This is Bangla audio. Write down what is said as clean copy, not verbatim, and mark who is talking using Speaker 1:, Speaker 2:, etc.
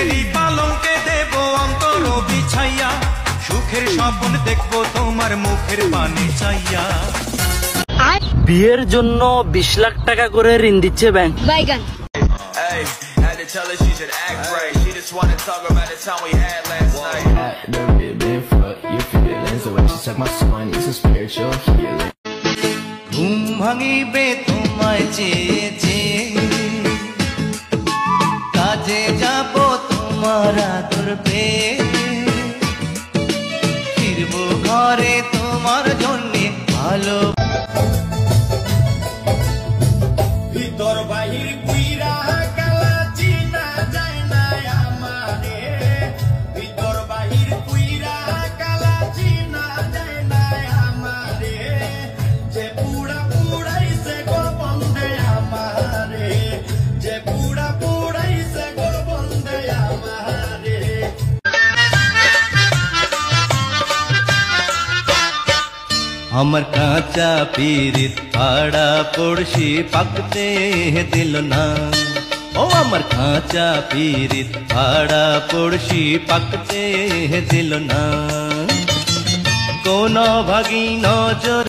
Speaker 1: এরই পালঙ্কে দেব অন্তর বিছাইয়া, সুখের স্বপ্ন দেখবো তোমার মুখের পানে চাইয়া।
Speaker 2: বিয়ের জন্য 20 লাখ টাকা করে ঋণ দিচ্ছে ব্যাংক।
Speaker 1: ঘুম ভাঙিবে তোমায় চেয়ে চেয়ে, কাজে যাব তোমার আদর পেয়ে, ফিরবো ঘরে তোমার জন্যে ভালো। ভিতর বাহির কুইরা কালা চিনা যায় না আমারে, ভিতর বাহির কুইরা কালা চিনা যায় না আমারে, যে পুরা পুরাইছে গো বন্ধে আমারে, যে পুরা পুরাইছে গো বন্ধে আমারে। আমার কাঁচা পীরিত পাড়া পড়শি পাকতে দিল না, ও আমার কাঁচা পীরিত পাড়া পড়শি পাকতে দিল না, কোন ভাগী নজর